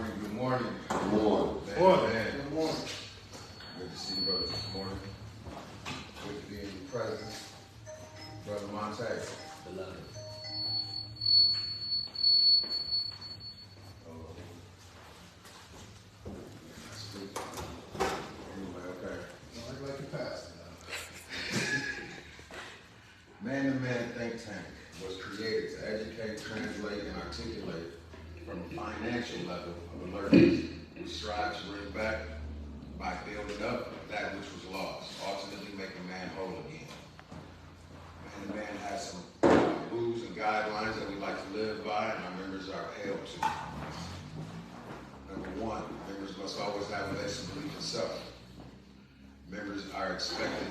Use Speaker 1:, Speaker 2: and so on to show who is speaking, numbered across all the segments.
Speaker 1: morning, good morning.
Speaker 2: Good morning.
Speaker 1: Good morning. Good to see you, brother, this morning. Good to be in your presence. Brother Monte.
Speaker 3: Beloved.
Speaker 1: Okay.
Speaker 2: Don't like your pastor.
Speaker 1: Man-to-Man think tank was created to educate, translate, and articulate from a financial level of alertness. We strive to bring back by building up that which was lost, ultimately making man whole again. Man-to-Man has some rules and guidelines that we like to live by, and our members are held to. Number one, members must always have a basic belief in self. Members are expected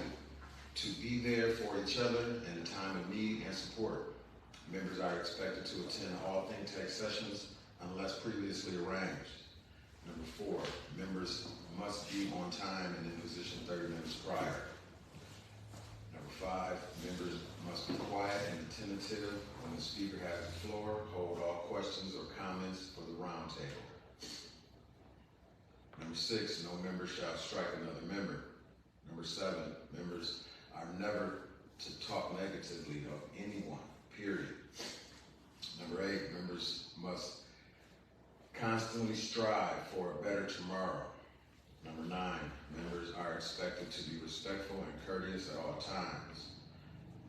Speaker 1: to be there for each other in a time of need and support. Members are expected to attend all think tank sessions unless previously arranged. Number four, members must be on time and in position 30 minutes prior. Number five, members must be quiet and attentive when the speaker has the floor, hold all questions or comments for the round table. Number six, no member shall strike another member. Number seven, members are never to talk negatively of anyone, period. Number eight, members must constantly strive for a better tomorrow. Number nine, members are expected to be respectful and courteous at all times.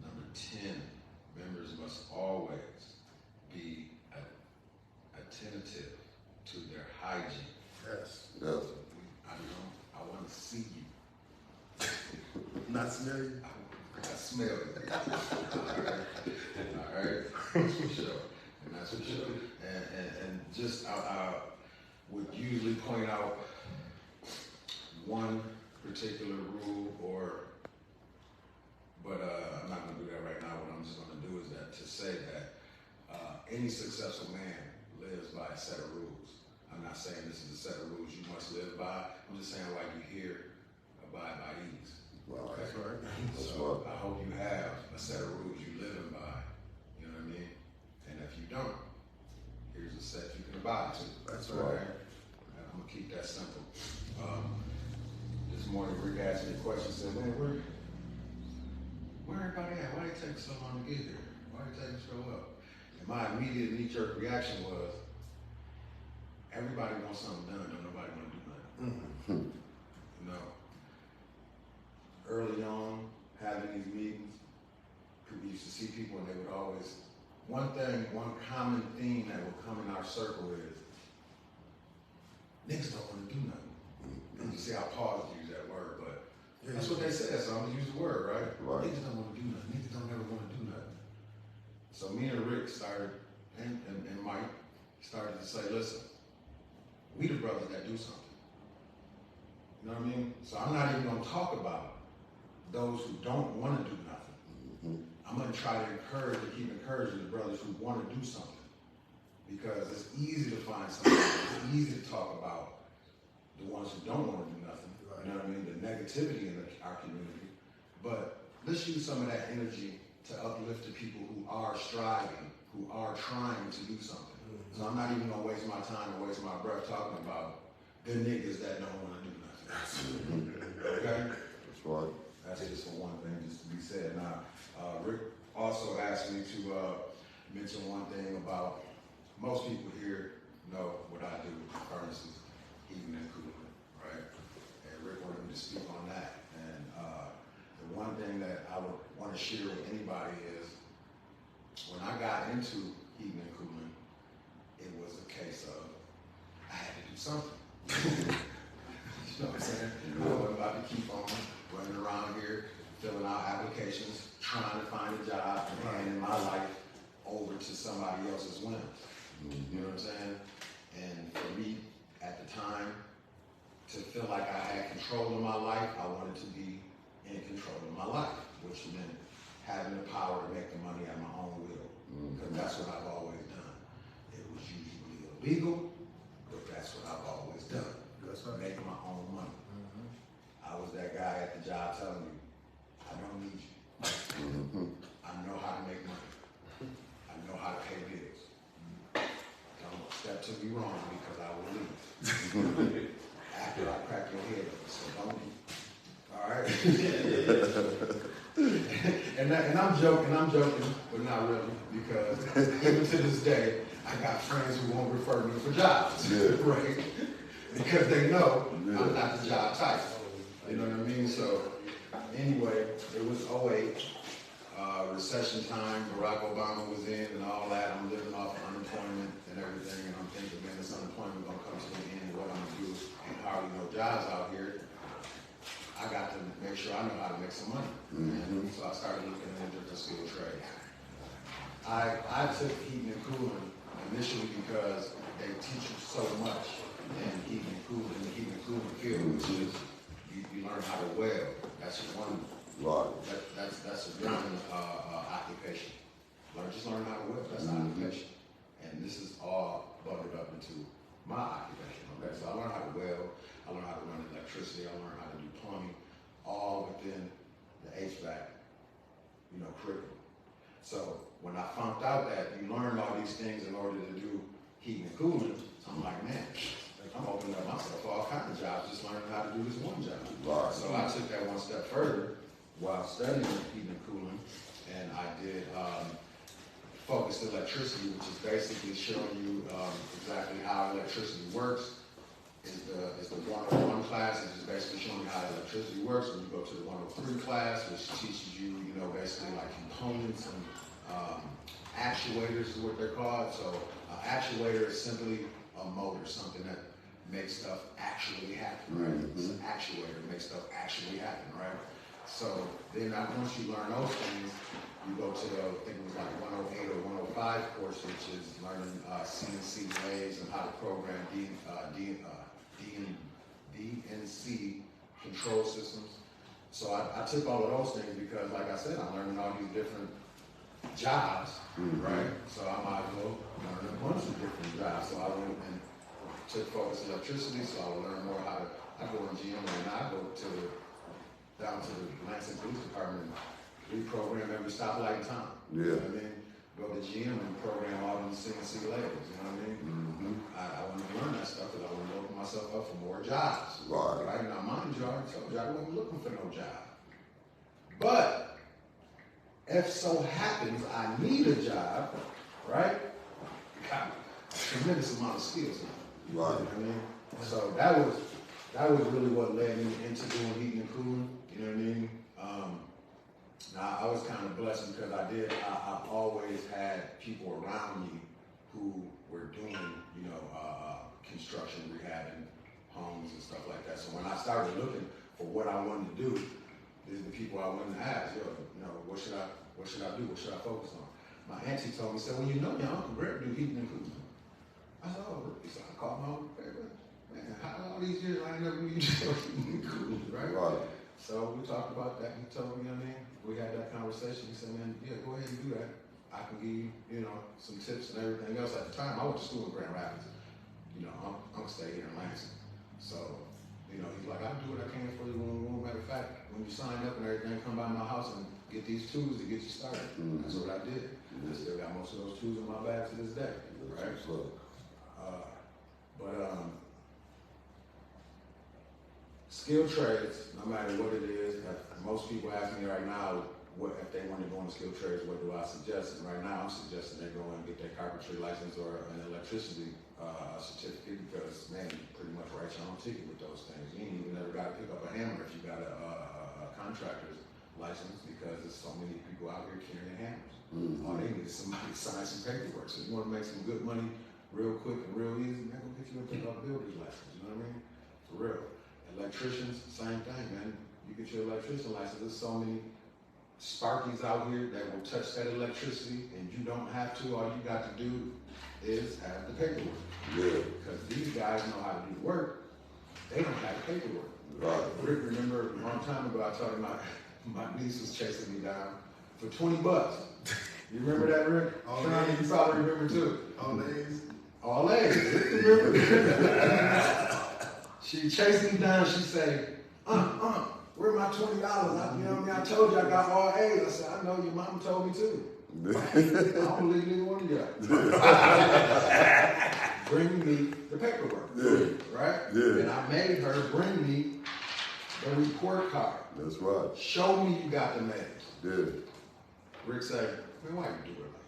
Speaker 1: Number 10, members must always be attentive to their hygiene.
Speaker 2: Yes.
Speaker 1: Yes. I want to see you.
Speaker 2: Not smell you?
Speaker 1: I smell you. All right. That's for sure. And that's for sure. And just I would usually point out one particular rule, but I'm not going to do that right now. What I'm just going to do is that to say that any successful man lives by a set of rules. I'm not saying this is a set of rules you must live by. I'm just saying like you hear, abide by these.
Speaker 2: Well,
Speaker 1: Okay?
Speaker 2: that's right.
Speaker 1: So I hope you have a set of rules you living by. You know what I mean? And if you don't, here's a set you can abide to.
Speaker 2: That's right.
Speaker 1: And I'm gonna keep that simple. This morning Rick asked me a question, said, man, where everybody at? Why did it take so long to get here? Why did it take so up? And my immediate knee-jerk reaction was, everybody wants something done, don't nobody want to do nothing.
Speaker 2: Mm-hmm.
Speaker 1: You know, early on, having these meetings, we used to see people and they would always, one common theme that would come in our circle is, niggas don't want to do nothing. And you see how Paul used that word, but that's what they said, so I'm going to use the word, right? Niggas don't want to do nothing. Niggas don't ever want to do nothing. So me and Rick started, and Mike started to say, listen, we the brothers that do something. You know what I mean? So I'm not even going to talk about those who don't want to do nothing.
Speaker 2: Mm-hmm.
Speaker 1: I'm going to try to keep encouraging the brothers who want to do something. Because it's easy to find something. It's easy to talk about the ones who don't want to do nothing. Right. You know what I mean? The negativity in our community. But let's use some of that energy to uplift the people who are striving, who are trying to do something. So I'm not even gonna waste my time or waste my breath talking about the niggas that don't want to do nothing. Okay?
Speaker 2: That's right.
Speaker 1: That's just for one thing, just to be said. Now, Rick also asked me to mention one thing about most people here know what I do with furnaces, heating and cooling, right? And Rick wanted me to speak on that. And the one thing that I would want to share with anybody is when I got into heating and cooling, it was a case of I had to do something. You know what I'm saying? I wasn't about to keep on running around here, filling out applications, trying to find a job, and handing my life over to somebody else's whims. You know what I'm saying? And for me, at the time, to feel like I had control of my life, I wanted to be in control of my life, which meant having the power to make the money at my own will. Because that's what I've always done. It was usually illegal, but that's what I've always done. That's right. Making my own money. Mm-hmm. I was that guy at the job telling you, I don't need you. Mm-hmm. I know how to make money. I know how to pay bills. Don't step that took me wrong because I will leave after I crack your head up. So don't. All right. and I'm joking, but not really, because even to this day, I got friends who won't refer me for jobs, right? Because they know I'm not the job type. You know what I mean? So anyway, it was 08, recession time. Barack Obama was in and all that. I'm living off unemployment and everything, and I'm thinking, man, this unemployment gonna come to an end. What I'm gonna do? And hardly no jobs out here. I got to make sure I know how to make some money. And so I started looking into the skilled trades. I took heating and cooling initially because they teach you so much in heating and cooling, in the heating and cooling field, which is you learn how to weld. That's one.
Speaker 2: Right.
Speaker 1: That's a German occupation. Just learn how to weld. That's an occupation. And this is all bundled up into my occupation. Okay, so I learned how to weld. I learned how to run electricity. I learned how to do plumbing, all within the HVAC, curriculum. So when I found out that you learn all these things in order to do heating and cooling, I'm like, man, I'm opening up myself for all kinds of jobs, just learning how to do this one job.
Speaker 2: Right.
Speaker 1: So I took that one step further while studying heating and cooling, and I did focused electricity, which is basically showing you exactly how electricity works. Is the 101 class, which is basically showing you how electricity works. When you go to the 103 class, which teaches you, basically like components and actuators is what they're called. So an actuator is simply a motor, something that makes stuff actually happen, right? It's an actuator, makes stuff actually happen, right? So then once you learn those things, you go to I think it was like 108 or 105 course, which is learning CNC lathes and how to program DNC control systems. So I took all of those things because, like I said, I'm learning all these different jobs, right? So I might as well learn a bunch of different jobs. So I went and took focus electricity, so I will learn more how to, I go in GM and I go down to the Lansing Police Department and reprogram every stoplight in town. You know what I mean? Go to GM and program all them CNC layers, you know what I mean? I wanted to learn that stuff because I wanted to open myself up for more jobs. Right? Now, mind you, I already told you I wasn't looking for no job. But if so happens I need a job, right? Got a tremendous amount of skills now.
Speaker 2: Right.
Speaker 1: You know what I mean? So that was really what led me into doing heating and cooling. You know what I mean? Now I was kind of blessed because I've always had people around me who were doing, construction, rehabbing homes and stuff like that. So when I started looking for what I wanted to do, these are the people I wanted to ask, what should I do? What should I focus on? My auntie told me, said, well, your Uncle Greg do heating and cooling. I said, oh, really? So I called my uncle, man, how all these years I ain't never knew you do heating and cooling, right? So we talked about that. He told me, we had that conversation. He said, man, yeah, go ahead and do that. I can give you, some tips and everything else. At the time, I went to school in Grand Rapids. I'm gonna stay here in Lansing. So, he's like, I'll do what I can for you. Matter of fact, when you sign up and everything, come by my house and get these tools to get you started. That's what I did. I still got most of those tools in my bag to this day, right? Skilled trades, no matter what it is, most people ask me right now, what if they want to go into skilled trades, what do I suggest? And right now I'm suggesting they go and get their carpentry license or an electricity certificate because, man, you pretty much write your own ticket with those things. You ain't even never got to pick up a hammer if you got a contractor's license because there's so many people out here carrying hammers. All they need is somebody to sign some paperwork. So you want to make some good money real quick and real easy, man, go get you a pick up a builder's license, you know what I mean? For real. Electricians, same thing, man. You get your electrician license. There's so many Sparkies out here that will touch that electricity, and you don't have to. All you got to do is have the paperwork. Because these guys know how to do the work. They don't have the paperwork. Rick, remember a long time ago, I told him my niece was chasing me down for $20. You remember that, Rick? You probably remember too. All A's. Rick remember. She chased me down. She said, where my $20? I told you I got all A's. I said, I know your mama told me too. I don't believe neither one of y'all. bring me the paperwork.
Speaker 2: Yeah.
Speaker 1: Right?
Speaker 2: Yeah.
Speaker 1: And I made her bring me the report card.
Speaker 2: That's right.
Speaker 1: Show me you got the mail.
Speaker 2: Yeah.
Speaker 1: Rick said, man, why you do it like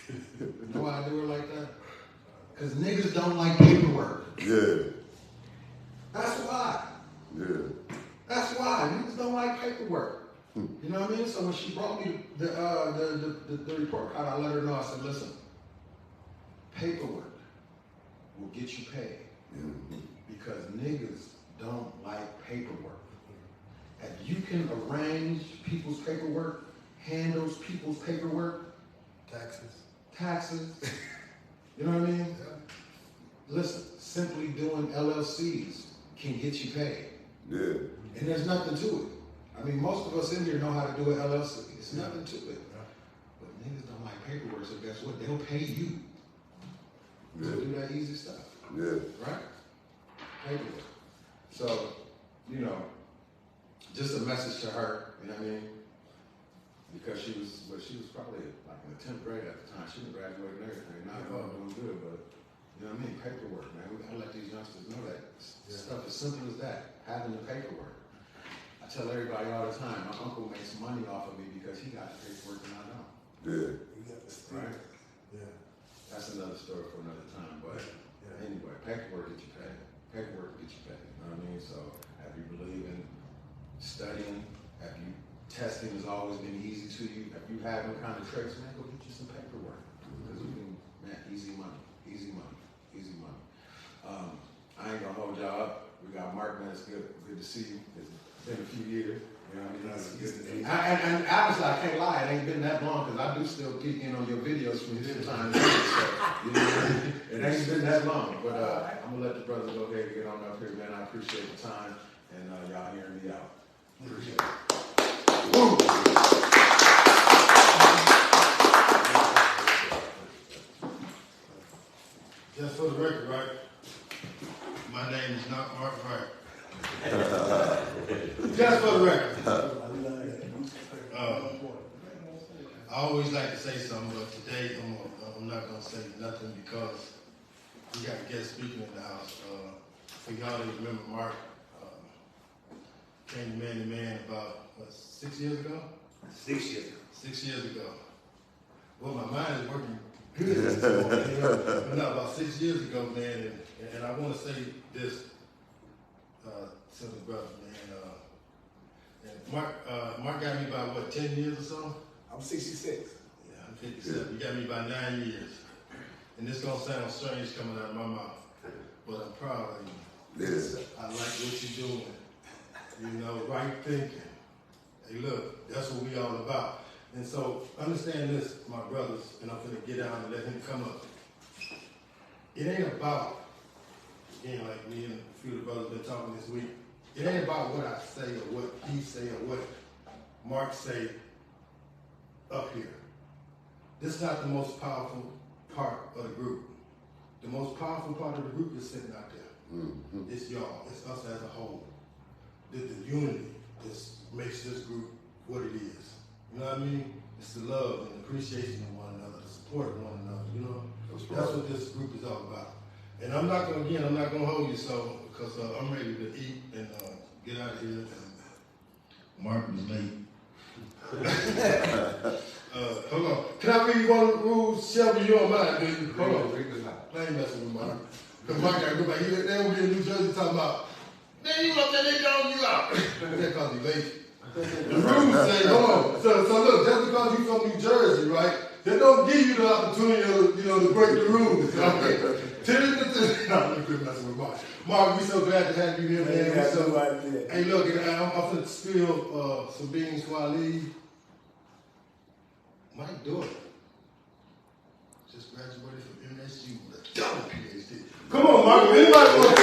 Speaker 1: that? You know why I do it like that? Because niggas don't like paperwork.
Speaker 2: Yeah.
Speaker 1: That's why.
Speaker 2: Yeah.
Speaker 1: That's why. Niggas don't like paperwork. You know what I mean? So when she brought me the report card, I let her know, I said, listen, paperwork will get you paid. Because niggas don't like paperwork. If you can arrange people's paperwork, handles people's paperwork, taxes, you know what I mean?
Speaker 2: Yeah.
Speaker 1: Listen, simply doing LLCs can get you paid.
Speaker 2: Yeah.
Speaker 1: And there's nothing to it. I mean, most of us in here know how to do an LLC. It's nothing to it. But niggas don't like paperwork, so guess what? They'll pay you to do that easy stuff.
Speaker 2: Yeah.
Speaker 1: Right? Paperwork. So, you know, just a message to her, you know what I mean? Because she was probably like in the 10th grade at the time. She was graduating and everything. Now doing good, but you know what I mean? Paperwork, man. We gotta let these youngsters know that stuff as simple as that. Having the paperwork. I tell everybody all the time, my uncle makes money off of me because he got the paperwork and I don't.
Speaker 2: Yeah.
Speaker 3: You got the stick.
Speaker 1: Right?
Speaker 3: Yeah.
Speaker 1: That's another story for another time. But anyway, paperwork gets you paid. Paperwork gets you paid. You know what I mean? So if you believe in studying, if you testing has always been easy to you, if you have any kind of tricks, man, go get you some paperwork. Because you can, man, easy money. I ain't gonna hold y'all up. We got Mark, man. It's good to see you. It's been a few years. You know what I mean? It's good to see you. And honestly, I can't lie. It ain't been that long because I do still peek in on your videos from this time. So, you know, it ain't been that long. But I'm gonna let the brothers go ahead and get on up here, man. I appreciate the time and y'all hearing me out. Appreciate it. Woo!
Speaker 4: Just for the record, right? My name is not Mark Wright. Just for the record. I always like to say something, but today I'm not going to say nothing because we got a guest speaking in the house. For y'all that remember, Mark came to Man about, 6 years ago?
Speaker 3: 6 years ago.
Speaker 4: 6 years ago. Well, my mind is working good at this point, but no, about 6 years ago, man, and I want to say this to the brother, man. And Mark got me by what, 10 years or so?
Speaker 3: I'm 66.
Speaker 4: Yeah, I'm 57. You got me by 9 years. And this gonna sound strange coming out of my mouth, but I'm proud of you.
Speaker 2: Yes.
Speaker 4: I like what you're doing. You know, right thinking. Hey, look, that's what we all about. And so, understand this, my brothers, and I'm gonna get down and let him come up. It ain't about, again, like me and a few of the brothers been talking this week, it ain't about what I say or what he say or what Mark say up here. This is not the most powerful part of the group. The most powerful part of the group is sitting out there.
Speaker 2: Mm-hmm.
Speaker 4: It's y'all, it's us as a whole. The unity makes this group what it is. You know what I mean? It's the love and appreciation of one another, the support of one another, you know? That's what this group is all about. And I'm not gonna hold you so, because I'm ready to eat and get out of here. Mark was late. Hold on. Can I read one of the rules? Shelby, you don't mind, do you? Hold on. I ain't messing with Mark. Because Mark got to go back. They will be in New Jersey talking about, man, you up there, they dog you out. That's because he's lazy. The rules say, hold on. So look, just because you from New Jersey, right, they don't give you the opportunity to break the rules. Okay? No, I'm quit messing with Mark. Mark, we so glad to have you here, man. Hey, look, I'm going to spill some beans before I leave. My daughter just graduated from MSU with a double PhD. Come on, Mark. Anybody want to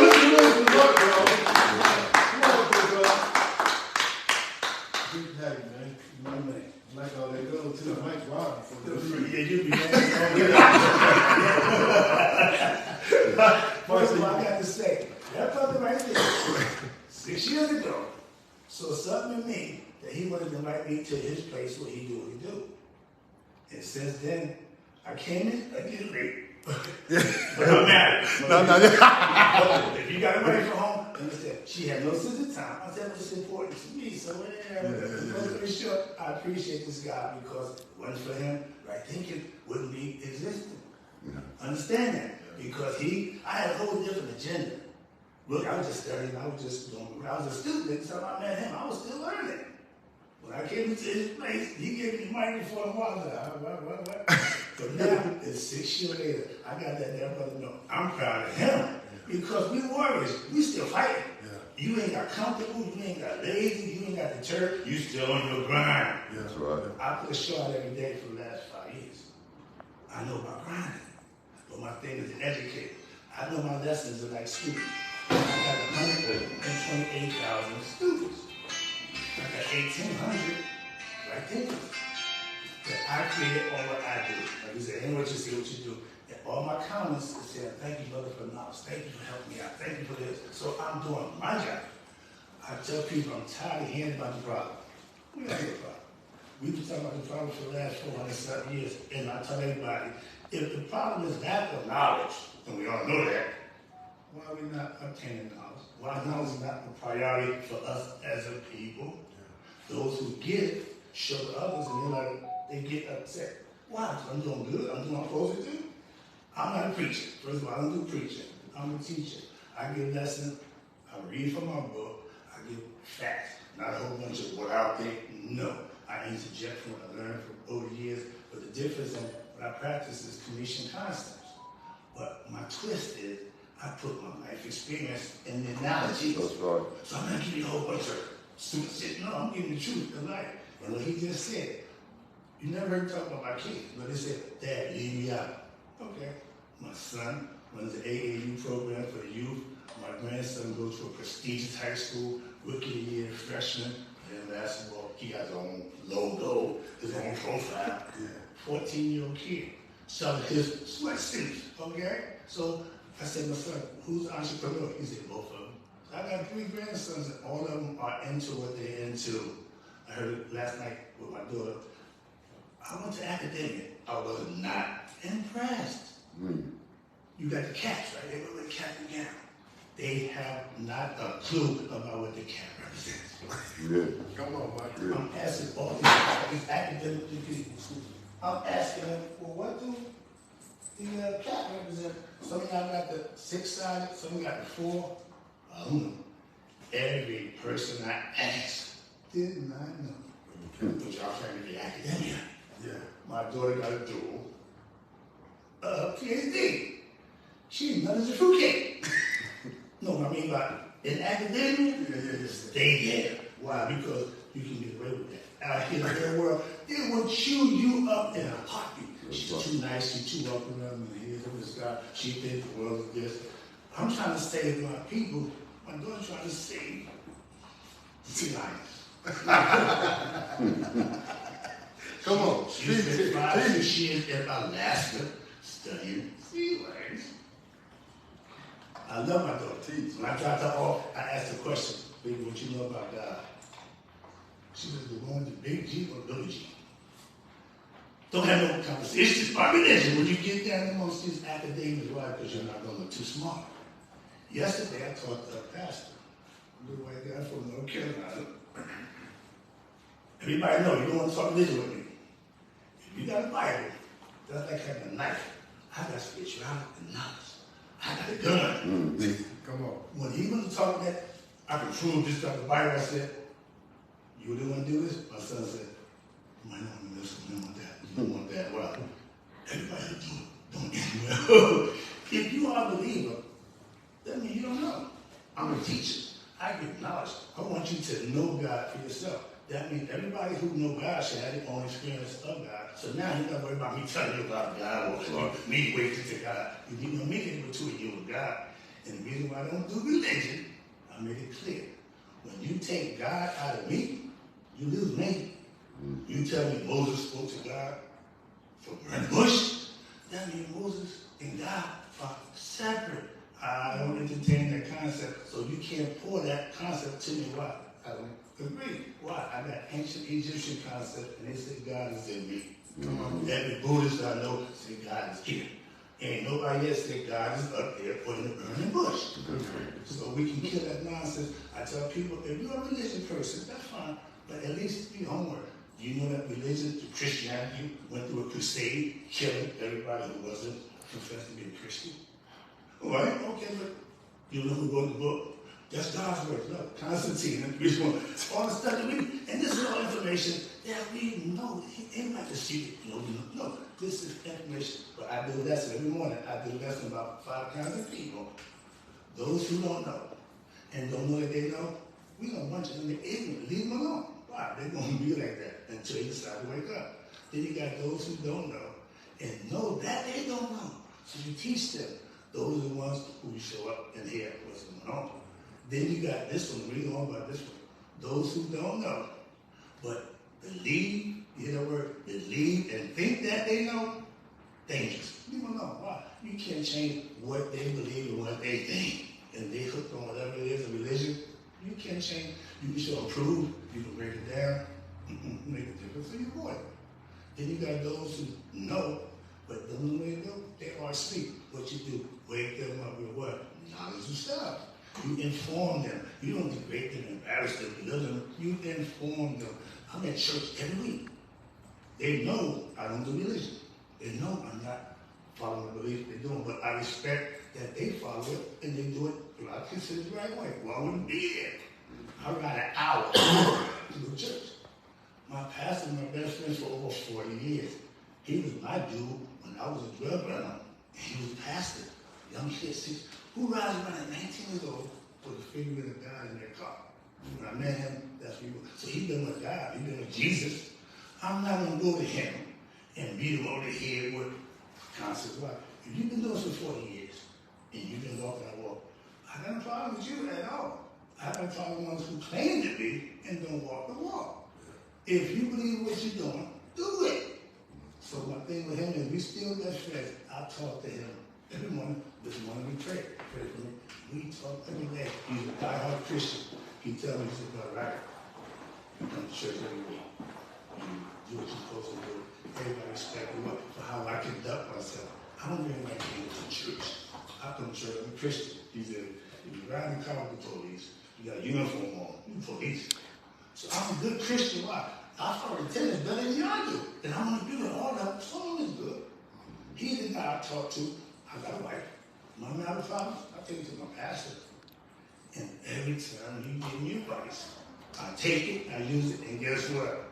Speaker 4: listen to this? Mark, bro. Come on, bro. Good to have you, man. My man. Like all that goes to the Mike Robinson.
Speaker 3: Yeah, you be mad. First of all, I got to say, that brother right there, 6 years ago, saw something in me that he wanted to invite me to his place where he do what he do. And since then, I came in, I get late, But I'm married. But if you got a wife at home, understand, she had no sense of time. I said, what's important to me? So, long story short, I appreciate this guy because if it wasn't for him, right thinking wouldn't be existing. Understand that? Because I had a whole different agenda. Look, I was just studying, I was a student at the time I met him, I was still learning. When I came into his place, he gave me the microphone, I was like, what? But now, it's 6 years later, I got that damn brother know. I'm proud of him because we warriors, we still fighting. Yeah. You ain't got comfortable, you ain't got lazy, you ain't got deterred, you still on your grind.
Speaker 2: Yeah, that's right.
Speaker 3: I put a show out every day for the last 5 years. I know about grinding, but my thing is an educator. I know my lessons are like students. I got 128,000 students. I got 1,800 right there. That I created all what I do. Like you said, ain't what you see, what you do. And all my comments is saying, thank you, brother, for knowledge. Thank you for helping me out. Thank you for this. So I'm doing my job. I tell people I'm tired of hearing about the problem. We don't hear a problem. We've been talking about the problem for the last 407 years. And I tell everybody, if the problem is lack of knowledge, and we all know that, why are we not obtaining knowledge? Why knowledge is not a priority for us as a people? Those who get it show to others, and they get upset. Why? I'm doing good. I'm doing what I'm supposed to do. I'm not a preacher. First of all, I don't do preaching. I'm a teacher. I give lessons. I read from my book. I give facts, not a whole bunch of what I think. No, I interject from what I learned from over the years. But the difference in what I practice is commission concepts. But my twist is I put my life experience in the analogies.
Speaker 2: That's right.
Speaker 3: So I'm not giving you a whole bunch of stupid shit. No, I'm giving the truth, the life. And what he just said, you never heard me talk about my kids, but they said, Dad, leave me out. Okay. My son runs the AAU program for the youth. My grandson goes to a prestigious high school, rookie of the year, freshman, playing basketball. He has his own logo, his own profile. 14-year-old kid selling his sweatsuits, okay? So I said, my son, who's the entrepreneur? He said, both of them. So I got 3 grandsons, and all of them are into what they're into. I heard it last night with my daughter. I went to academia. I was not impressed. You got the caps, right? They wear the cap and gown. They have not a clue about what the cap represents.
Speaker 4: Come on, Mike.
Speaker 3: I'm asking all these academic people. I'm asking them, well, what do the cap represent? Some of y'all got the 6-sided, some got the 4. I don't know. Every person I asked did not know. But y'all trying to be academia. Yeah. My daughter got a dual PhD. She's none as a fruitcake. No, what I mean by in academia, stay there. Why? Because you can get away with that. Out here in the real world, they will chew you up in a heartbeat. She's too nice, she's too welcome, and here's this guy, she thinks the world is this. I'm trying to save my people. My daughter's trying to save sea lions.
Speaker 4: Come on.
Speaker 3: She's been 5 years in Alaska studying sea lions. I love my daughter. When I dropped her off, I asked her a question, baby, what you know about God? She was the one with the big G or little G. Don't have no conversations about religion. When you get down amongst these academics, why? Because you're not going to look too smart. Yesterday, I talked to a pastor, a little white guy from North Carolina. Everybody know you don't want to talk religion with me. If you got a Bible, that's like having a knife. I got spirituality and knowledge. I got a gun.
Speaker 4: Come on.
Speaker 3: When he went to talk that, I can prove this stuff. The Bible, I said, you really want to do this? My son said, you might not want to listen. You don't want that. You don't want that. Well, everybody do it. Don't get well. If you are a believer, that means you don't know. I'm a teacher. I give knowledge. I want you to know God for yourself. That means everybody who knows God should have their own experience of God. So now you're not worried about me telling you about God or me waiting to God. You know me able to you with God. And the reason why I don't do religion, I made it clear. When you take God out of me, you lose me. You tell me Moses spoke to God from burning bush. That means Moses and God are separate. I don't entertain that concept, so you can't pour that concept to me. Why? I don't agree. Why? I got ancient Egyptian concept, and they say God is in me. Every Buddhist I know say God is here. Ain't nobody yet said God is up there putting a burning bush. So we can kill that nonsense. I tell people, if you're a religious person, that's fine, but at least do your homework. Do you know that religion, the Christianity, went through a crusade, killing everybody who wasn't professed to be a Christian? Right? Okay, but you know who wrote the book? That's God's word. Look, Constantine, and which one? All the stuff that we, and this is all information that we know. It ain't like a secret. No, this is information. But I do a lesson every morning. I do a lesson about 5 kinds of people. Those who don't know and don't know that they know, we gonna bunch of them in ignorant. Leave them alone. Why? They're gonna be like that until you decide to wake up. Then you got those who don't know and know that they don't know. So you teach them. Those are the ones who show up and hear what's going on. Then you got this one, read on about this one. Those who don't know, but believe, you hear the word, believe and think that they know, dangerous. You don't know. Why? You can't change what they believe and what they think. And they hooked on whatever it is, a religion. You can't change. You can show approve, you can break it down, make a difference for your boy. Then you got those who know, but don't know what they do. They are asleep. What you do, wake them up with what? Knowledge and stuff. You inform them. You don't degrade them, embarrass them, belittle them. You inform them. I'm at church every week. They know I don't do religion. They know I'm not following the belief they're doing, but I respect that they follow it and they do it what I consider the right way. Well, I wouldn't be there. I ride an hour to go to church. My pastor was my best friend for over 40 years. He was my dude when I was a drug runner. He was a pastor. Young kid, who rides around at 19 years old with a figure of God in their car? When I met him, that's what he was. So he been with God, he been with Jesus. I'm not going to go to him and beat him over the head with concepts. Why? If you've been doing this for 40 years and you've been walking that walk, I got no problem with you at all. I got no problem with ones who claim to be and don't walk the walk. If you believe what you're doing, do it. So my thing with him is we still best friends. I talk to him every morning. This morning we pray for me. We talk every day. He's a diehard Christian. He tells me, he said, "Brother Wright, you come to church every week. You do what you're supposed to do. Everybody respect me for how I conduct myself. I don't really like being to church. I come to church, I'm a Christian." He said, "If you ride in the car with the police, you got a uniform on, you police." So I'm a good Christian. Why? I follow the tenants better than y'all do. And I'm going to do it all that. So is good. He's the guy I talk to. I got a wife. When I'm out of problems, I take it to my pastor. And every time he gives me advice, I take it, I use it, and guess what?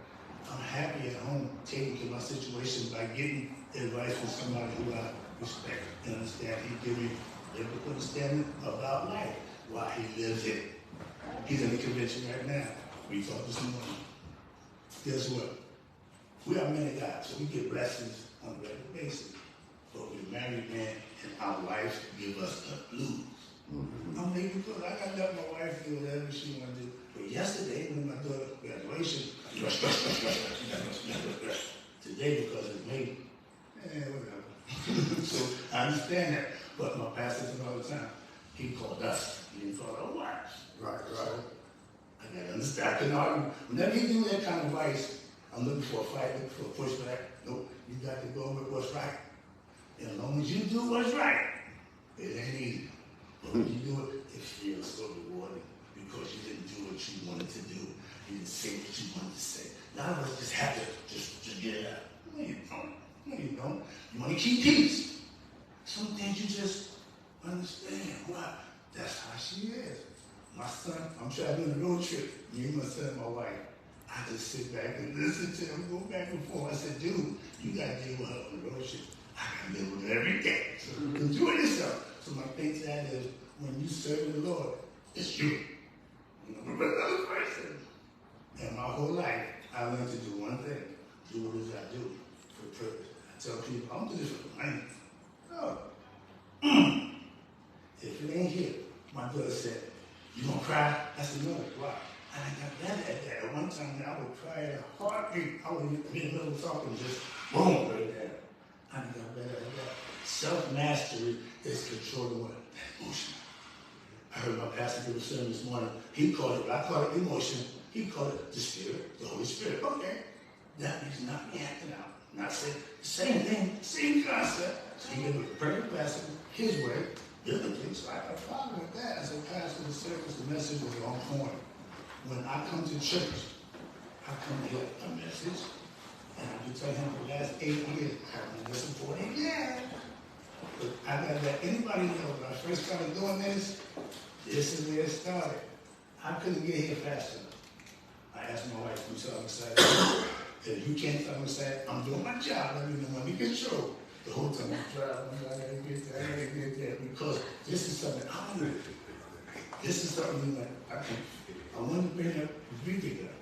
Speaker 3: I'm happy at home taking to my situation by getting advice from somebody who I respect and understand. He gives me biblical understanding about life, why he lives it. He's in the convention right now. We talked this morning. Guess what? We are men of God, so we get blessings on a regular basis. But we're married men, and our wives give us the blues. I'm making good. I got to let my wife do whatever she want to do. But yesterday, when my daughter's graduation, today, because it's me, whatever. So I understand that. But my pastor said all the time, he called us. He didn't call our wives.
Speaker 2: Right.
Speaker 3: I gotta understand. I can argue. Whenever you do that kind of advice, I'm looking for a fight, looking for a pushback. Nope, you got to go with what's right. And as long as you do what's right, it ain't easy. But when you do it, it feels so rewarding because you didn't do what you wanted to do. You didn't say what you wanted to say. A lot of us just have to just get it out. No, you don't. No, you don't. You want to keep peace. Some things you just understand. Why? That's how she is. My son, I'm traveling on a road trip. Me and my son and my wife. I just sit back and listen to him go back and forth. I said, dude, you got to deal with her on the road trip. I got to deal with her every day. So enjoy yourself. So my thing to that is, when you serve the Lord, it's you. You're not another person. And my whole life, I learned to do one thing. Do what it is I do for purpose. I tell people, I don't do this for the money. No. If it ain't here, my brother said, you gonna cry? I said, no, why? And I got better at that. At one time, I would cry at a heartbeat. I would be in the middle of talking, just boom, right there. I got better at that. Self-mastery is controlling what? That emotion. I heard my pastor give a sermon this morning. He called it, I call it emotion. He called it the Spirit, the Holy Spirit. Okay. That means not reacting out. Not saying the same thing, same concept, So he gave me the perfect lesson, his way, biblically. So I followed that. I said, Pastor, the service, the message was on point. When I come to church, I come to hear a message, and I've been telling him for the last 8 years, I haven't listened for 8 years. But I gotta let anybody know when I first started doing this is where it started. I couldn't get here fast enough. I asked my wife, "You tell me excited." If you can't tell me excited, I'm doing my job. Let me know when we control. The whole time I'm driving, I gotta get there, I gotta get there, because this is something I want to do. This is something that I want to bring up everything up.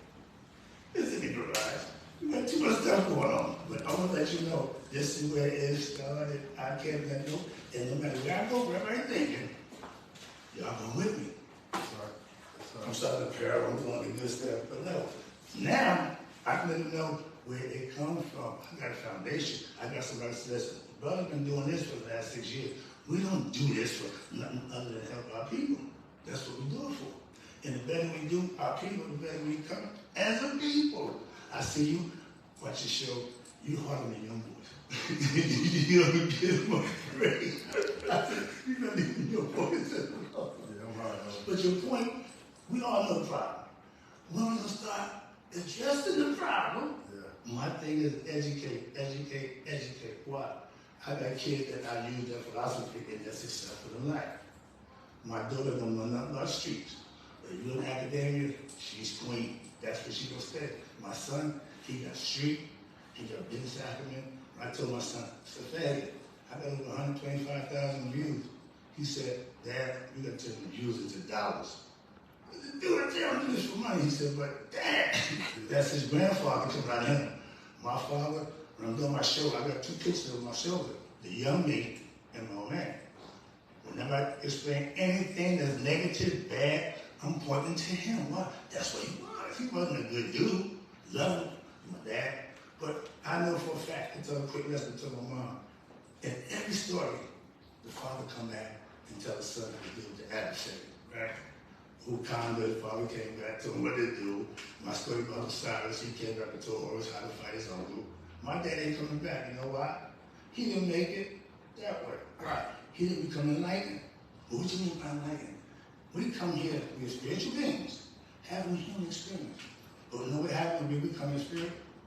Speaker 3: It's in the garage. We got too much stuff going on. But I want to let you know, this is where it started. I can't let go. And no matter where I go, wherever I'm thinking, y'all come with me.
Speaker 4: That's right.
Speaker 3: I'm starting to prepare, I'm doing the good stuff. But no, now I can let you know where it comes from. I got a foundation. I got somebody that says, brother's been doing this for the last 6 years. We don't do this for nothing other than help our people. That's what we do it for. And the better we do our people, the better we come as a people. I see you, watch the show, you harder than young boys. You don't give them a break. You're not even your voice at all.
Speaker 4: Yeah, I'm hard.
Speaker 3: But your point, we all know the problem. When we're going to start addressing the problem,
Speaker 4: Yeah.
Speaker 3: my thing is educate, educate, educate. Why? I got kids that I use that philosophy and they're successful in life. My daughter don't know nothing about streets. If you're in academia, she's queen. That's where she gonna stay. My son, he got street, he got business acumen. I told my son, it's a failure. I got over 125,000 views. He said, Dad, you gotta turn the views into dollars. Dude, I tell him this for money. He said, but Dad, that's his grandfather coming out of him. My father, when I'm doing my show, I got 2 pictures of my shoulder, the young me and my old man. Whenever I explain anything that's negative, bad, I'm pointing to him. Why? That's what he was. He wasn't a good dude. Love him, my dad. But I know for a fact, I tell a quick lesson to my mom. In every story, the father come back and tell the son how to deal with the adversary, right? Who conquered, the father came back, told him what to do. My story about Cyrus, he came back and told Horus how to fight his uncle. My dad ain't coming back. You know why? He didn't make it that way. Right. He didn't become enlightened. What do you mean by enlightened? We come here, we're spiritual beings, having a human experience. But you know what happens when we become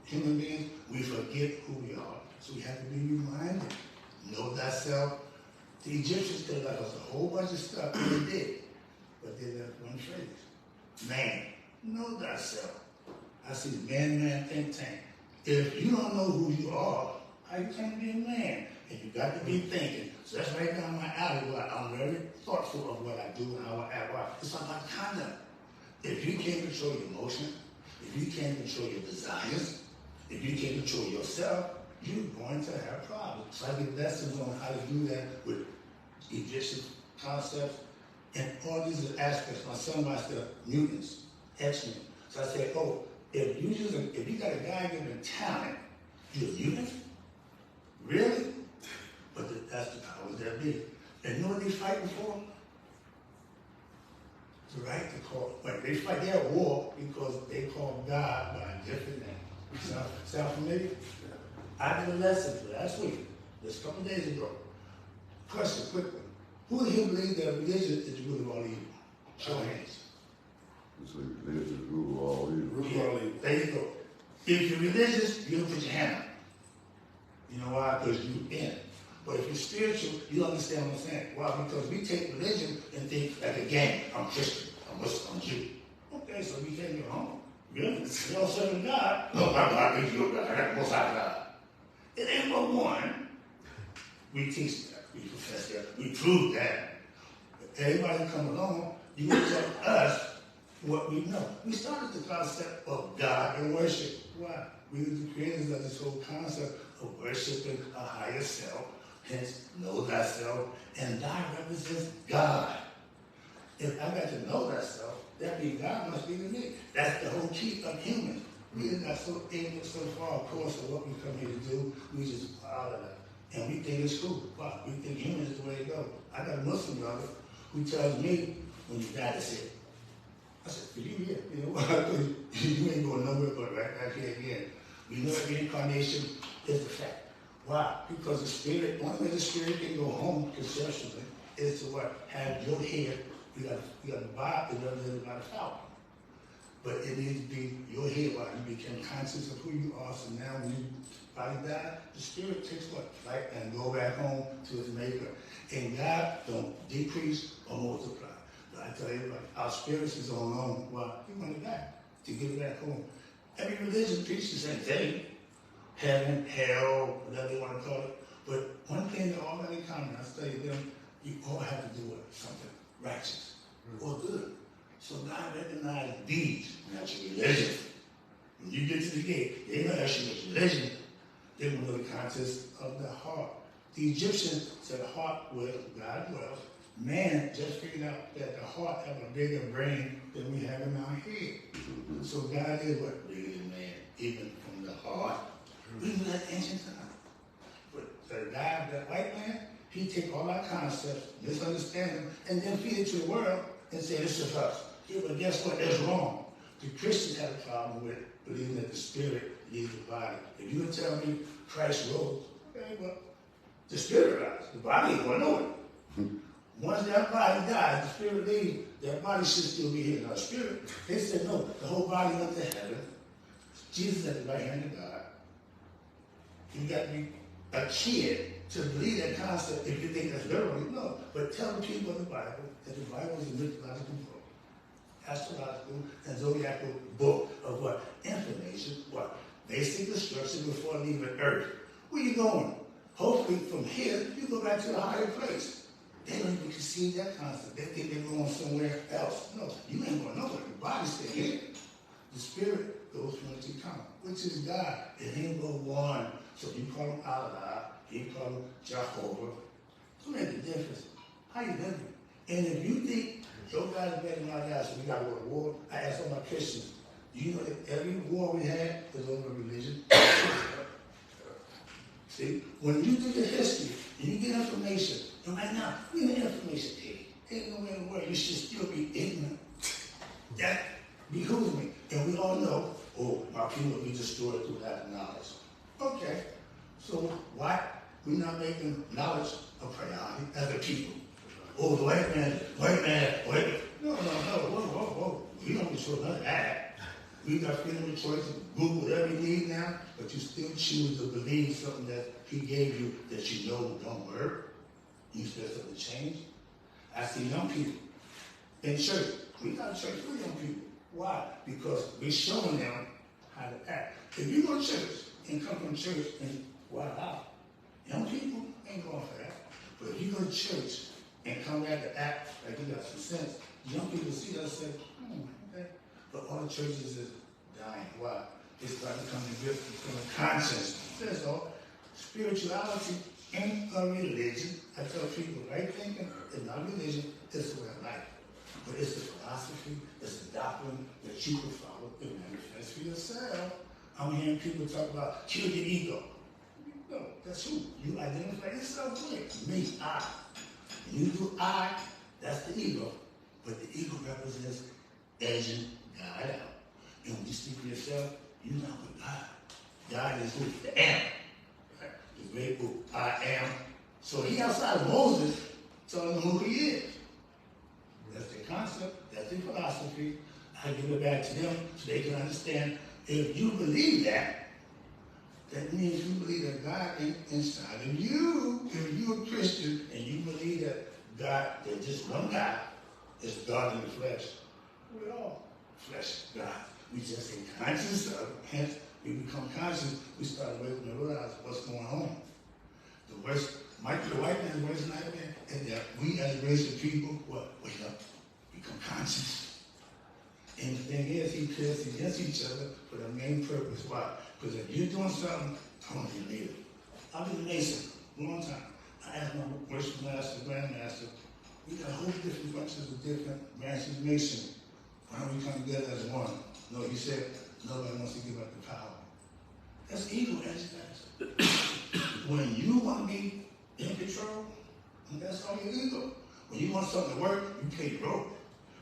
Speaker 3: human beings? We forget who we are. So we have to be reminded. Know thyself. The Egyptians could have left us a whole bunch of stuff, and they did. But they left one phrase. Man, know thyself. I see man, think tank. If you don't know who you are, how you can be a man? And you got to be thinking. So that's right down my alley where I'm very thoughtful of what I do and how I act. Why? It's about conduct. If you can't control your emotion, if you can't control your desires, if you can't control yourself, you're going to have problems. So I get lessons on how to do that with Egyptian concepts and all these aspects. My son watched the mutants, X-Men. So I said, if you got a guy given talent, you're a mutant? Really? But that's the powers that be. And you know what they're fighting for? The right to call. They fight their war because they call God by a different name. Sound familiar? I did a lesson last week, just a couple of days ago. Question, quick one. Who here believes that religion is the root of all evil? Show of hands.
Speaker 2: It's a religious rule all evil.
Speaker 4: Root of all evil.
Speaker 3: There you go. If you're religious, you don't put your hand up. You know why? Because you're in. But if you're spiritual, you understand what I'm saying. Why? Because we take religion and think like a gang. I'm Christian, I'm Muslim, I'm Jew. Okay, so we can't go home. Really? You don't serve God? No, my God is your God. I got the most high God. It ain't but one. We teach that. We profess that. We prove that. But everybody come along, you can tell us what we know. We started the concept of God and worship. Why? We were the creators of this whole concept of worshiping a higher self. Hence, know thyself, and thy represents God. If I got to know thyself, that means God must be in me. That's the whole key of humans. We got so ignorant, so far, of course, of what we come here to do. We just out of that. And we think it's cool. Wow, we think humans is the way to go. I got a Muslim brother who tells me, when you die, that's it. I said, for you, yeah. You know why? You ain't going nowhere but right back here again. We know that reincarnation is a fact. Why? Because the spirit, one way the spirit can go home conceptually is to what? Have your head, you got the body, it doesn't matter how. But it needs to be your head while you become conscious of who you are. So now when you body die, the spirit takes what? Right? And go back home to its maker. And God don't decrease or multiply. But I tell everybody, our spirits is on loan. Why? We want it back. To get it back home. Every religion preaches the same thing. Heaven, hell, whatever you want to call it. But one thing they all got in common, I tell you them, you all have to do what? Something righteous or good. So God recognizes these, not your religion. When you get to the gate, they don't ask you what religion. They will know the contest of the heart. The Egyptians said the heart was God dwells. Man just figured out that the heart has a bigger brain than we have in our head. So God is what? Bigger than man, even from the heart. We knew that ancient time. But the guy, that white man, he take all our concepts, misunderstand them, and then feed it to the world and say, this is us. Yeah, but guess what? That's wrong. The Christians have a problem with believing that the spirit leaves the body. If you would tell me Christ rose, okay, well, the spirit rises. The body ain't going nowhere. Once that body dies, the spirit leaves, that body should still be here in our spirit. They said, no, the whole body went to heaven. Jesus at the right hand of God. You got to be a kid to believe that concept if you think that's literally. No, but tell the people of the Bible that the Bible is a mythological book, astrological and zodiacal book of what? Information, what? Basic instruction before leaving Earth. Where you going? Hopefully from here, you go back to the higher place. They don't even conceive that concept. They think they're going somewhere else. No, you ain't going nowhere. The body's still here. The spirit goes from which it comes, which is God. It ain't but one. So you call him Allah, you call him Jehovah. Don't make a difference. How you living? And if you think your God is better than our God, so we got to go to war, I ask all my Christians, do you know that every war we had is over religion? See, when you do the history and you get information, and right now, we're in the information age. Ain't no way in the world you should still be ignorant. That behooves me. And we all know, oh, my people will be destroyed through lack of knowledge. Okay, so why we not making knowledge a priority as a people? Oh, the white man, no, whoa. We don't control none of that. We got freedom of choice to Google whatever you need now, but you still choose to believe something that he gave you that you know don't work. You expect something to change. I see young people in church. We got a church for young people. Why? Because we're showing them how to act. If you go to church and come from church and wow, young people ain't going for that. But if you go to church and come back to act like you got some sense, young people see that and say, okay. But all the churches is dying. Why? It's like becoming conscious. That's all. Spirituality ain't a religion. I tell people, right thinking is not a religion, it's a way of life. But it's the philosophy, it's the doctrine that you can follow and manifest for yourself. I'm hearing people talk about kill your ego. No, that's who. You identify yourself with. Me, I. When you do I, that's the ego. But the ego represents edging God out. And when you speak for yourself, you're not with God. God is who? The am. Right? The great who I am. So he outside of Moses telling them who he is. That's their concept, that's their philosophy. I give it back to them so they can understand. If you believe that, that means you believe that God is inside of you. If you're a Christian and you believe that God, there's just one God, is God in the flesh. We're all flesh God. We just ain't conscious of it. Hence, we become conscious, we start waking to realize what's going on. The worst, the white man's worst nightmare is that we as a race of people, wake up, become conscious. And the thing is, he pits against each other for the main purpose. Why? Because if you're doing something, I want to be a leader. I've been a Mason a long time. I asked my worship master, grandmaster, we got a whole different bunches of different branches of Mason. Why don't we come together as one? No, he said, nobody wants to give up the power. That's ego, guys. When you want to be in control, that's all your ego. When you want something to work, you play the role.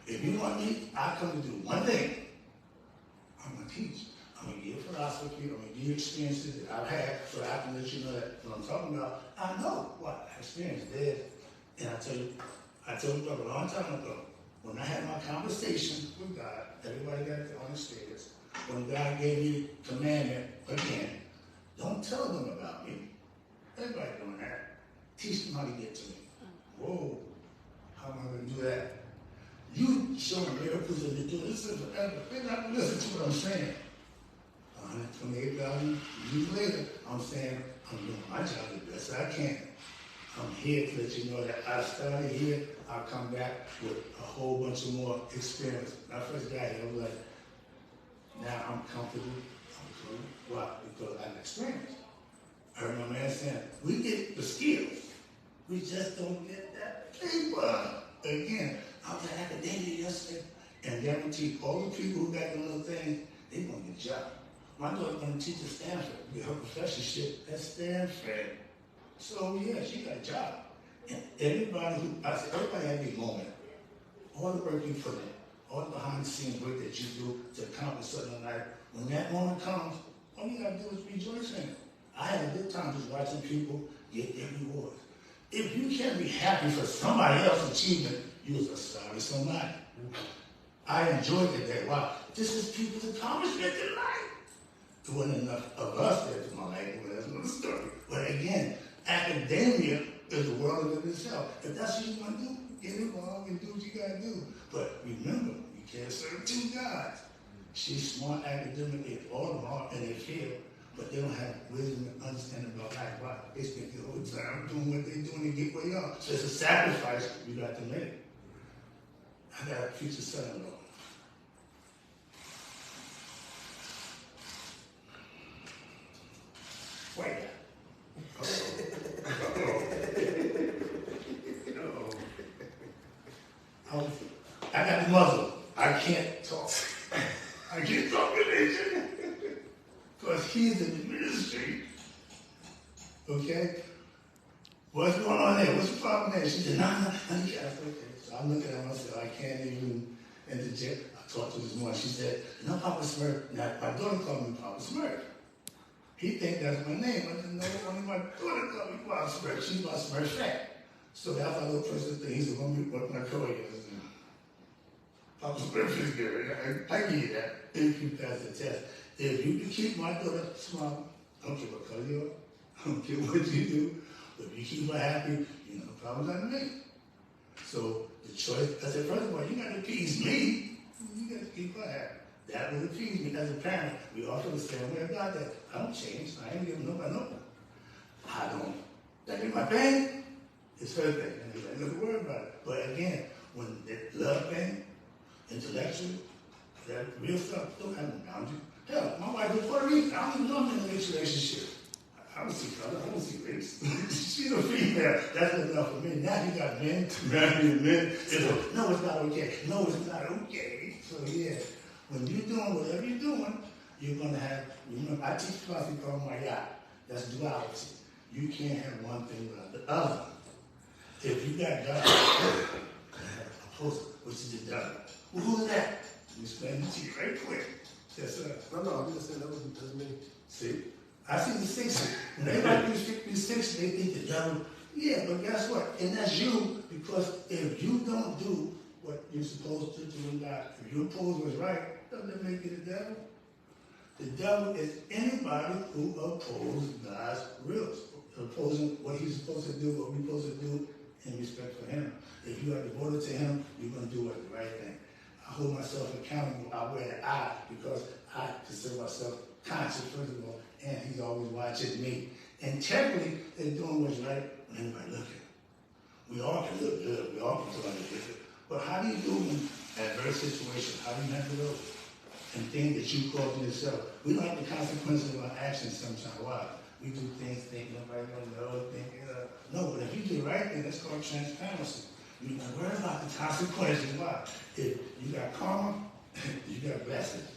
Speaker 3: If you want me, I come to do one thing. I'm going to teach. I'm gonna give philosophy, I'm gonna give experiences that I've had, so I can let you know that what I'm talking about, I know what I experienced there. And I told you a long time ago, when I had my conversation with God, everybody got it on the stairs. When God gave me commandment, again, don't tell them about me. Everybody doing that. Teach them how to get to me. Whoa, how am I going to do that? You showing miracles and you're doing this forever. They're not going to listen to what I'm saying. 128,000 years later, I'm saying, I'm doing my job the best I can. I'm here to let you know that I started here, I'll come back with a whole bunch of more experience. When I first got here, I was like, now I'm comfortable, I'm cool. Why? Because I'm experienced. I heard my man saying, we get the skills, we just don't get that paper. Again, I was at academia yesterday, and guaranteed all the people who got the little things, they're going to get a job. My daughter's going to teach at Stanford, get her professorship at Stanford. So yeah, she got a job. And everybody had a moment. All the work you put in, all the behind the scenes work that you do to accomplish something in life, when that moment comes, all you gotta do is rejoice in it. I had a good time just watching people get their rewards. If you can't be happy for somebody else's achievement, you was a sorry somebody. I enjoyed the day. Wow, this is people's accomplishment in life. There wasn't enough of us there to my life, but that's another story. But again, academia is the world of itself. If that's what you want to do, get involved and do what you got to do. But remember, you can't serve two gods. She's smart academically, all of them are in their field, but they don't have wisdom and understanding about life. Why? They spend the whole time doing what they're doing to get where you are. So it's a sacrifice you got to make. I got a future son-in-law. Wait. I got the muzzle. I can't talk. I can't talk religion. Because he's in the ministry. Okay? What's going on there? What's the problem there? She said, no, okay. So I'm looking at myself. I can't even interject. I talked to her this morning. She said, no, Papa Smurf. Now, my daughter called me Papa Smurf. He think that's my name. I didn't know only my daughter called me Papa Smurf. She's my Smurf fan. So that's our little person thing. He said, what my co-workers do. Papa Smurf is good. I give you that if you pass the test. If you can keep my daughter smart, I don't care what color you are, I don't care what you do, but if you keep her happy, you know, the problem's not me. So the choice, I said, first of all, you got to appease me. You got to keep her happy. That will appease me as a parent. We all feel the same way about that. I don't change. I ain't giving nobody nothing. I don't. That ain't my thing. It's her thing. And I never worry about it. But again, when that love thing, intellectual, that real stuff, don't have no boundary. Hell, my wife is Puerto Rican. I don't even know I'm in a mixed relationship. I don't see color. I don't see race. She's a female. That's enough for me. Now you got men marrying men. No, it's not okay. No, it's not okay. So yeah, when you're doing whatever you're doing, you're going to have, remember, I teach philosophy called my yacht. That's duality. You can't have one thing without the other. If you got God, opposite, which is the devil. Well, who's that? You explain it to you right quick. Yes, sir. No, I'm just saying that doesn't mean. See? I see the six. When everybody use 56, they think the devil. Yeah, but guess what? And that's you, because if you don't do what you're supposed to do in God, if you oppose what's right, doesn't that make you the devil? The devil is anybody who opposes God's wills, opposing what he's supposed to do, what we're supposed to do in respect for him. If you are devoted to him, you're going to do what's the right thing. I hold myself accountable. I wear the eye because I consider myself conscious, first of all, and he's always watching me. Integrity is doing what's right when anybody looking. We all can look good. We all can do it. But how do you do in adverse situations? How do you handle those? And things that you cause to yourself. We don't have the consequences of our actions sometimes. Why? We do things thinking nobody going to know, thinking, no, but if you do the right thing, that's called transparency. You don't worry about the consequences. Why? If you got karma, you got blessings.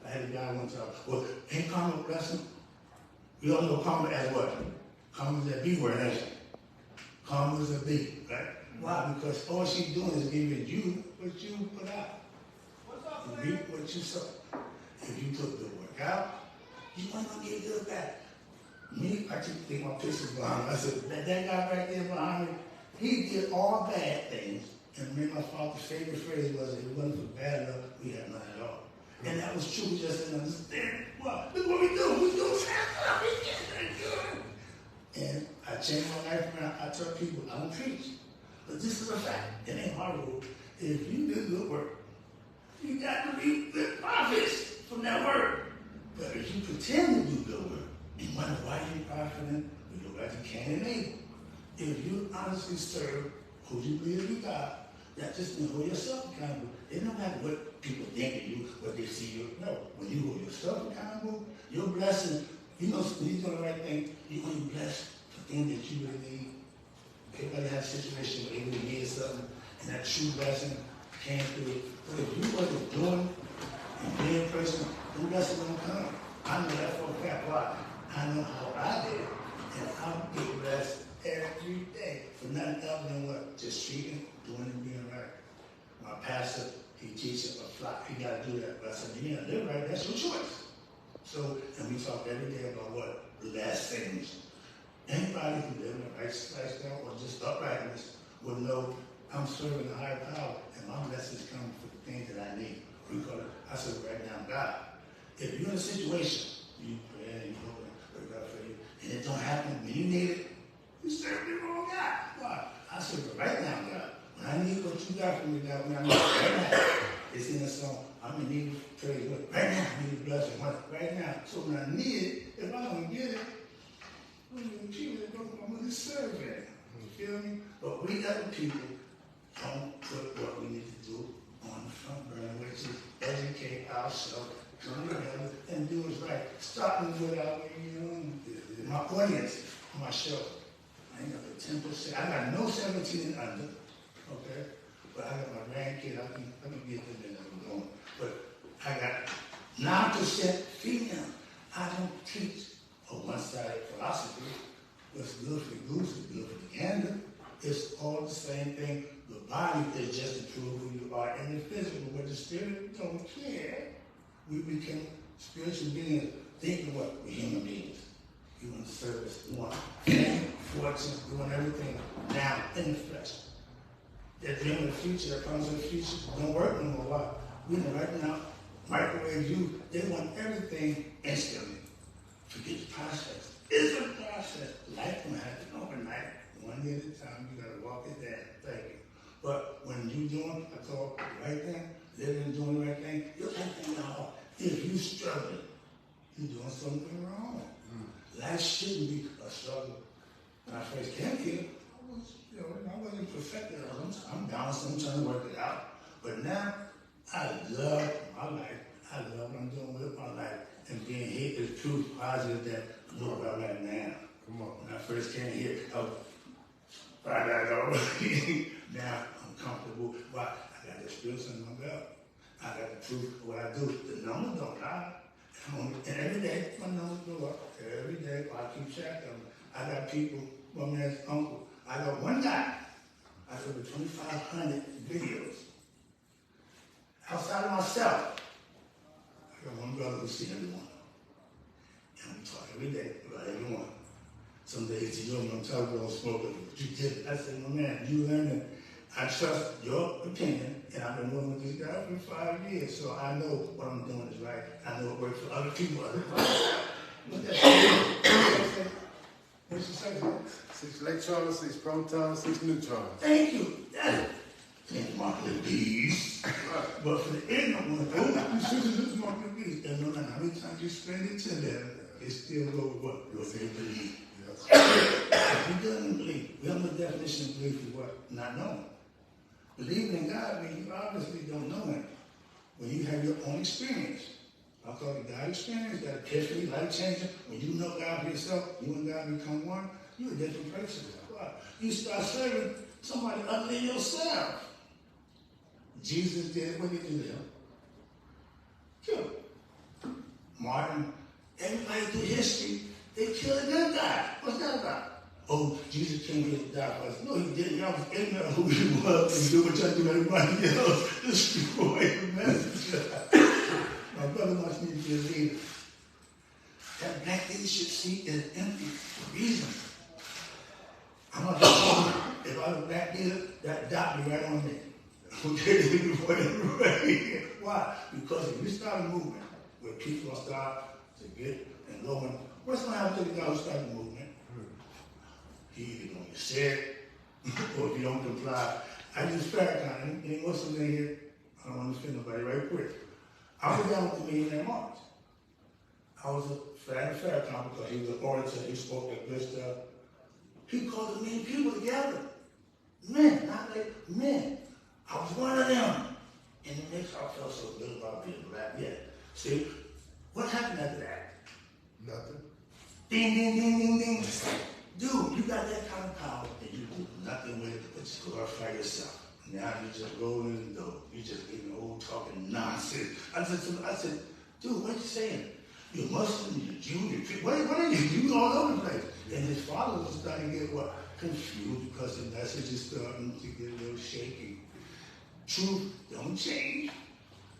Speaker 3: I had a guy one time, well, ain't karma a blessing? We all know karma as what? Karma is a B word, ain't it? Karma is a B, right? Why? Because all she's doing is giving you what you put out. You reap what you sow. If you put good work work out, you want to get good back. Me, I keep thinking my pictures behind me. I said, that guy right there behind me, he did all bad things. And me and my father's favorite phrase was, if it wasn't for bad luck, we had none at all. And that was true, we just didn't understand. Well, look what we do. We do bad. And I changed my life around. I tell people, I don't preach. But this is a fact. It ain't hard rule. If you do good work, you got to reap good profits from that work. But if you pretend to do good work and wonder why you profiting, you look like you can't enable. If you honestly serve who you believe you got, that just means hold yourself accountable. It don't matter what people think of you, what they see you. No, when you hold yourself accountable, your blessing, you know, when you're doing the right thing, you're going to be blessed for things that you really need. Everybody has a situation where they really need something, and that true blessing came through it. But if you wasn't doing and being a person, the blessing don't come. I know that for a fact. Why? I know how I did, and I'm getting blessed every day for nothing else than what? Just treating, doing and being right. My pastor, he teaches a flock. He got to do that. But I said, you live right. That's your choice. So, and we talk every day about what? Blessings. Anybody who lives in a righteous lifestyle or just uprightness will know I'm serving a higher power, and my blessings come for the things that I need. I said, right now, God, if you're in a situation, you pray and you hope and God for you, and it don't happen when you need it, you serve the wrong God. Why? I said, but right now, God, when I need what you got from me, God, when I need it right now, it's in the song. I'm in need of praise. Right now, I need a blessing. Right now. So when I need it, if I don't get it, I'm going to serve it. You feel me? But we other people don't put what we need to do on the front burner, which is educate ourselves, come together, and do what's right. Starting with our, my audience on my show. I ain't got the 10%. I got no 17 and under, okay? But I got my grandkids. I can get them in there going. But I got 9% female. I don't teach a one-sided philosophy. What's good for the goose is good for the gander. It's all the same thing. The body is just to prove who you are in the physical, but the spirit don't care. We become spiritual beings thinking what? We're human beings. We want service, we want fame, fortune, we want everything now in the flesh. That dream of the future, that comes in the future, don't work no more. Why? We know right now, microwave youth, they want everything instantly. Forget the process. It's a process. Life don't happen overnight. One day at a time, you gotta walk it down. Thank you. But when you doing, I call the right thing, living and doing the right thing, you're acting out. If you struggling, you're doing something wrong. Life shouldn't be a struggle. When I first came here, I wasn't perfected. I'm balanced, I'm trying to work it out. But now, I love my life. I love what I'm doing with my life. And being here is proof positive that look where I'm at now.
Speaker 4: Come on.
Speaker 3: When I first came here, I was now I'm comfortable. Why? I got the experience in my belt. I got the proof of what I do. The numbers don't lie. And every day, my numbers go up. Every day, I keep track of them. I got people, my man's uncle. I got one guy. I got over 2,500 videos. Outside of myself, I got one brother who's seen everyone. And we talk every day about everyone. Some days he told me I'm talking about smoking, but you did it. I said, my man, you learning. I trust your opinion, and I've been working with this guy for 5 years, so I know what I'm doing is right. I know it works for other people. What's that? What's the second?
Speaker 4: 6 electrons, 6 protons, 6 neutrons.
Speaker 3: Thank you. That's it. Can't mark the bees. But for the ignorant one, oh, you should just mark the bees. And no matter how many times you spend it to them, it still go with what? You'll say believe. Yes. We don't believe. We have the definition of belief is what? Not knowing. Believing in God means you obviously don't know Him. When you have your own experience. I call it God experience, that epiphany, life changing. When you know God for yourself, you and God become one, you're a different person. Why? You start serving somebody other than yourself. Jesus did, what did he do? Kill. Martin, everybody through history, they killed their God. What's that about? Oh, Jesus came here to die for us. No, he didn't. Y'all was ignorant of who he was and do what y'all do everybody else. Destroy the message. My brother wants me to be a leader. leadership seat is empty for reason. I'm gonna tell you, if I was back there, that dot be right on me. Okay, why? Because if you start a movement where people will start to get and going, what's gonna happen to the guy who started the movement? He either gonna get sick, or if you don't comply. I use Farrakhan, any Muslims in here? I don't want to offend nobody right quick. I was down with the Millionaire March. I was a fan of Farrakhan because he was an orator, he spoke that good stuff. He called a million people together. Men, not like men. I was one of them. In the mix, I felt so good about being black. Yeah. See, what happened after that?
Speaker 4: Nothing.
Speaker 3: Ding, ding, ding, ding, ding. Dude, you got that kind of power and you do nothing with it but just glorify yourself. Now you just rolling in the dough. You just getting old talking nonsense. I said, dude, what you saying? You're Muslim, you're Jew, you're Christian. What are you? You all over the place. And his followers are starting to get what? Confused because the message is starting to get a little shaky. Truth don't change.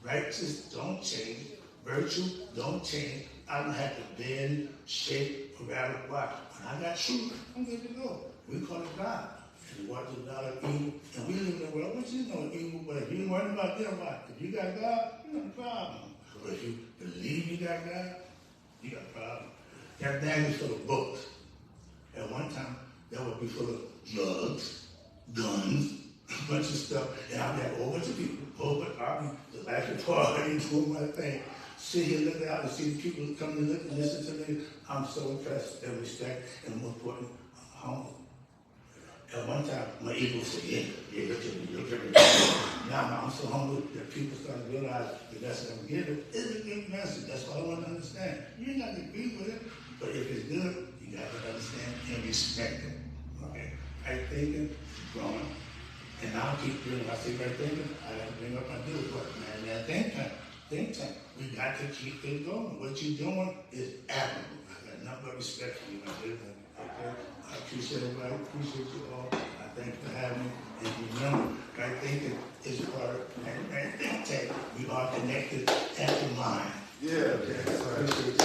Speaker 3: Righteous don't change. Virtue don't change. I don't have to bend, shape, or rattle. Why? When I got truth, I'm good to go. We call it God. And we watch the dollar evil. And we live in a world which is no evil, but if you ain't worried about them, why? If you got God, you got a problem. But if you believe you got God, you got a problem. That bag is full of books. At one time, that would be full of drugs, guns, a bunch of stuff. And I'd have a whole bunch of people, I'd be the laughing party, doing my thing. Sit here, look out and see the people come and look and listen to me. I'm so impressed and respect, and more important, I'm humble. At one time, my ego said, yeah, you're pretty. Now I'm so humble that people start to realize the message I'm giving is a good message. That's all I want to understand. You ain't got to agree with it, but if it's good, you got to understand and respect it. Okay? Right thinking, growing. And I'll keep doing it. I say right thinking, I got to bring up my dude. But man, think tank. Think tank. We got to keep it going. What you're doing is admirable. I got nothing but respect for you, my dear. Okay? I appreciate everybody. Appreciate you all. I thank you for having me. And remember, right thinking is part of right think tank. We are connected at the mind.
Speaker 2: Yeah.
Speaker 3: Okay? Appreciate you.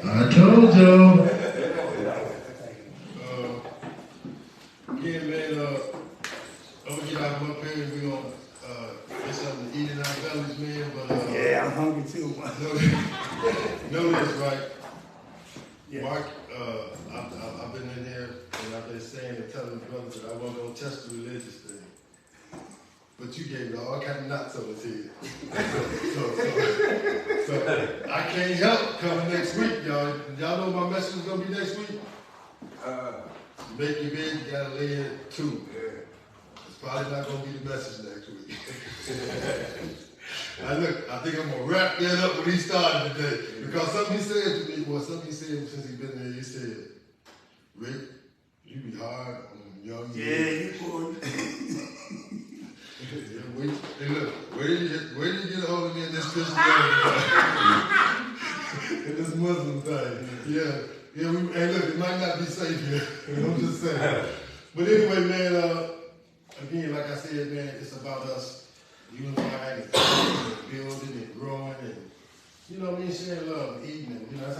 Speaker 4: I told you. Again, man, I'm gonna get out of up here and we're gonna get something to eat in our bellies, man. But
Speaker 3: Yeah, I'm hungry too.
Speaker 4: know this, right?
Speaker 3: Yeah.
Speaker 4: Mark, I've been in here and I've been saying and telling the brothers that I wasn't gonna test the religious thing. But you gave me all kind of nuts over to you. So I can't help coming next week, y'all. Y'all know my message is gonna be next week? Make your bed, you gotta lay in it too. It's probably not gonna be the message next week. I think I'm gonna wrap that up when he started today. Because something he said to me, something he said since he's been there, he said, Rick, you be hard on young men.
Speaker 3: Yeah, you cool.
Speaker 4: Hey, look, where did you get a hold of me in this Christian in this Muslim thing? Yeah, hey, look, it might not be safe here. I'm just saying. But anyway, man, again, like I said, man, it's about us unifying and building and growing and, you know what I mean, sharing love and eating and, you know, that's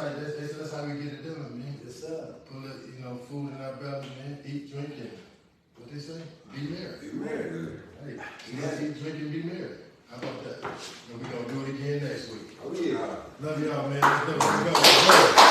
Speaker 4: how we get it done, man.
Speaker 3: Yes, sir.
Speaker 4: Put, food in our belly, man, eat, drink, and what they say? Be merry.
Speaker 2: Be married.
Speaker 4: Hey, eat, drink, and be merry. How about that? And we're going to do it again next week.
Speaker 2: Oh, yeah.
Speaker 4: Love y'all, man. Let's go.